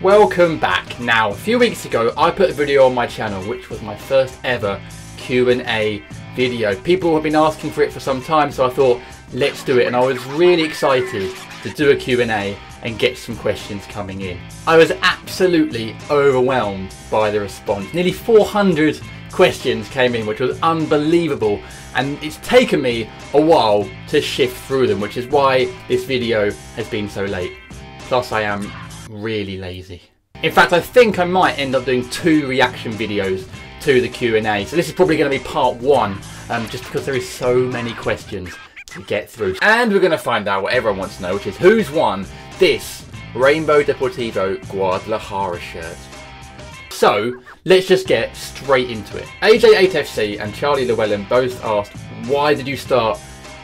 Welcome back. Now, a few weeks ago I put a video on my channel which was my first ever Q&A video. People have been asking for it for some time, so I thought let's do it, and I was really excited to do a Q&A and get some questions coming in. I was absolutely overwhelmed by the response. Nearly 400 questions came in, which was unbelievable, and it's taken me a while to shift through them, which is why this video has been so late. Plus I am really lazy. In fact, I think I might end up doing 2 reaction videos to the Q&A, so this is probably going to be part 1, just because there is so many questions to get through. And we're going to find out what everyone wants to know, which is who's won this Rainbow Deportivo Guadalajara shirt. So let's just get straight into it. AJ8FC and Charlie Llewellyn both asked, why did you start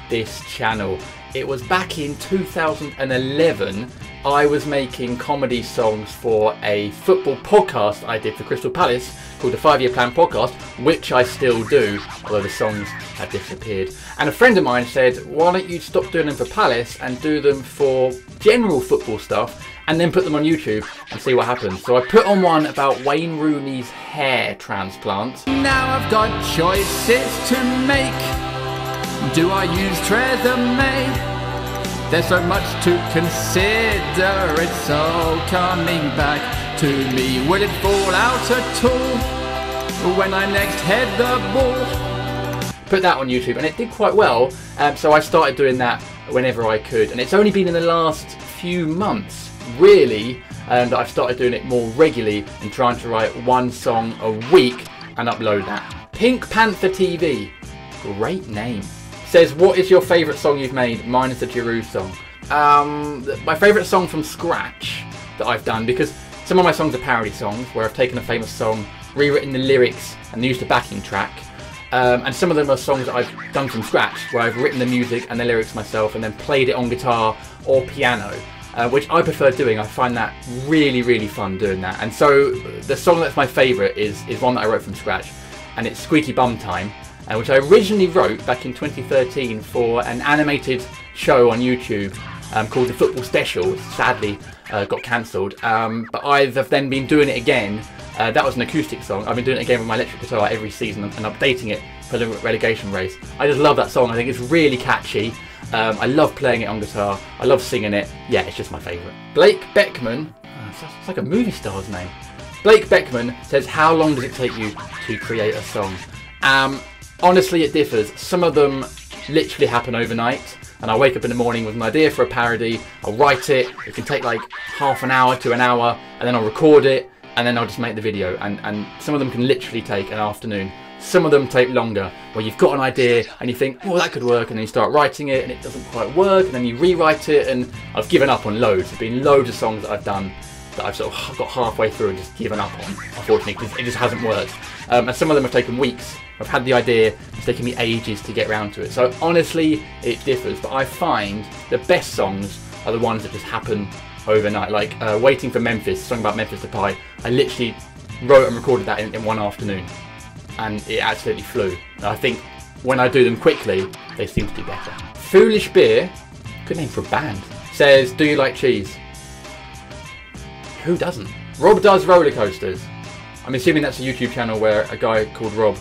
this channel? It was back in 2011. I was making comedy songs for a football podcast I did for Crystal Palace called the 5 Year Plan Podcast, which I still do, although the songs had disappeared. And a friend of mine said, why don't you stop doing them for Palace and do them for general football stuff and then put them on YouTube and see what happens. So I put on one about Wayne Rooney's hair transplant. Now I've got choices to make. Do I use Tresemme? There's so much to consider, it's all coming back to me. Will it fall out at all when I next head the ball? Put that on YouTube and it did quite well, so I started doing that whenever I could. And it's only been in the last few months, really, that I've started doing it more regularly and trying to write 1 song a week and upload that. Pink Panther TV, great name. Says, what is your favourite song you've made? Mine is the Giroud song. My favourite song from scratch that I've done, because some of my songs are parody songs where I've taken a famous song, rewritten the lyrics and used a backing track. And some of them are songs that I've done from scratch where I've written the music and the lyrics myself and then played it on guitar or piano, which I prefer doing. I find that really, really fun doing that. And so the song that's my favourite is one that I wrote from scratch, and it's Squeaky Bum Time. Which I originally wrote back in 2013 for an animated show on YouTube called The Football Special. Sadly got cancelled, but I've then been doing it again. That was an acoustic song. I've been doing it again with my electric guitar every season and updating it for the relegation race. I just love that song. I think it's really catchy. I love playing it on guitar. I love singing it. Yeah, it's just my favourite. Blake Beckman, it's like a movie star's name. Blake Beckman says, how long does it take you to create a song? Honestly, it differs. Some of them literally happen overnight, and I wake up in the morning with an idea for a parody, I'll write it, it can take like half an hour to an hour, and then I'll record it, and then I'll just make the video, and some of them can literally take an afternoon. Some of them take longer, where you've got an idea and you think, oh, that could work, and then you start writing it and it doesn't quite work, and then you rewrite it, and I've given up on loads. There's been loads of songs that I've done that I've sort of got halfway through and just given up on, unfortunately, because it just hasn't worked. And some of them have taken weeks. I've had the idea, it's taken me ages to get around to it. So honestly, it differs, but I find the best songs are the ones that just happen overnight. Like Waiting for Memphis, a song about Memphis Depay. I literally wrote and recorded that in 1 afternoon, and it absolutely flew. And I think when I do them quickly, they seem to do better. Foolish Beer, good name for a band, says, do you like cheese? Who doesn't? Rob does roller coasters. I'm assuming that's a YouTube channel where a guy called Rob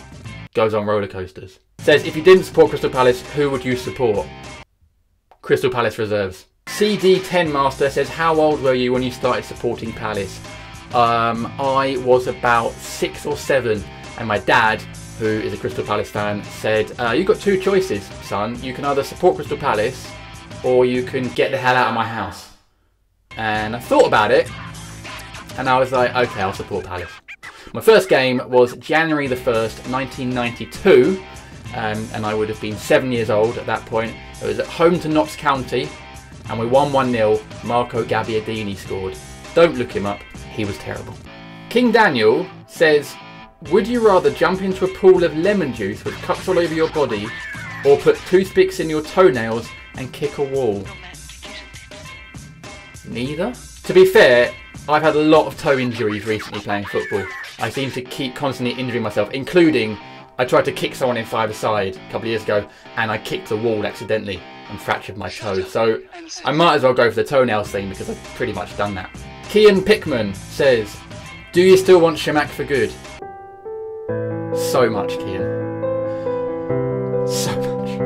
goes on roller coasters. Says, if you didn't support Crystal Palace, who would you support? Crystal Palace reserves. CD10 Master says, how old were you when you started supporting Palace? I was about 6 or 7, and my dad, who is a Crystal Palace fan, said, you've got 2 choices, son. You can either support Crystal Palace or you can get the hell out of my house. And I thought about it, and I was like, okay, I'll support Palace. My first game was January the 1st, 1992, and I would have been 7 years old at that point. It was at home to Notts County, and we won 1-0. Marco Gabbiadini scored. Don't look him up, he was terrible. King Daniel says, would you rather jump into a pool of lemon juice with cuts all over your body, or put toothpicks in your toenails and kick a wall? Neither. To be fair, I've had a lot of toe injuries recently playing football. I seem to keep constantly injuring myself, including I tried to kick someone in 5-a-side a couple of years ago and I kicked the wall accidentally. and fractured my toe. So I might as well go for the toenails thing because I've pretty much done that. Kian Pickman says, do you still want Shamak for good? So much, Kian. So much.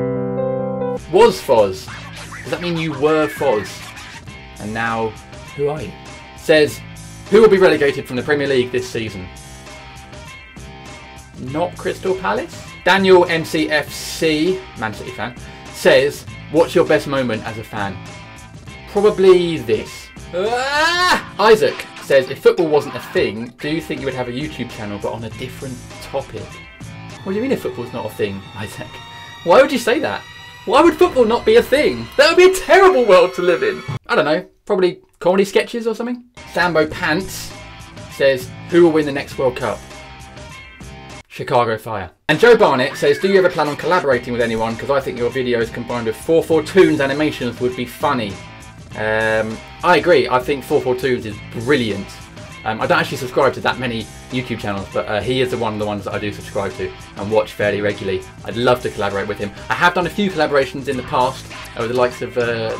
Was Foz? Does that mean you were Foz? And now, who are you? Says, who will be relegated from the Premier League this season? Not Crystal Palace? Daniel MCFC, Man City fan, says, what's your best moment as a fan? Probably this. Isaac says, if football wasn't a thing, do you think you would have a YouTube channel but on a different topic? What do you mean if football's not a thing, Isaac? Why would you say that? Why would football not be a thing? That would be a terrible world to live in. I don't know, probably comedy sketches or something? Sambo Pants says, who will win the next World Cup? Chicago Fire. And Joe Barnett says, do you ever plan on collaborating with anyone? Because I think your videos combined with 442's animations would be funny. I agree, I think 442's is brilliant. I don't actually subscribe to that many YouTube channels, but he is one of the ones that I do subscribe to and watch fairly regularly. I'd love to collaborate with him. I have done a few collaborations in the past with the likes of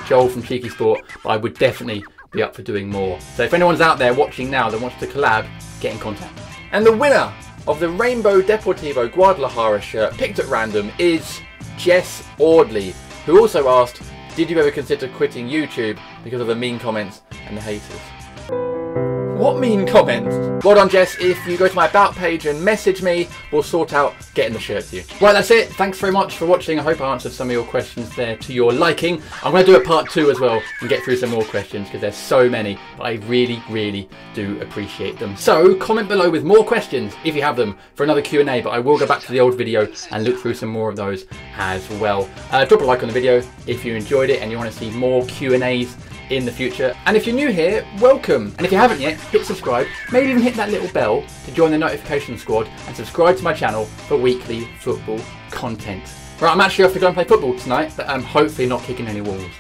Joel from Cheeky Sport, but I would definitely be up for doing more. So if anyone's out there watching now that wants to collab, get in contact. And the winner of the Rainbow Deportivo Guadalajara shirt picked at random is Jess Audley, who also asked, did you ever consider quitting YouTube because of the mean comments and the haters? What mean comments? Well done, Jess. If you go to my About page and message me, we'll sort out getting the shirt to you. Right, that's it. Thanks very much for watching. I hope I answered some of your questions there to your liking. I'm going to do a part 2 as well and get through some more questions because there's so many, but I really, really do appreciate them. So comment below with more questions if you have them for another Q&A, but I will go back to the old video and look through some more of those as well. Drop a like on the video if you enjoyed it and you want to see more Q&As in the future. And if you're new here, welcome. And if you haven't yet, hit subscribe, maybe even hit that little bell to join the notification squad and subscribe to my channel for weekly football content. Right, I'm actually off to go and play football tonight, but I'm hopefully not kicking any walls.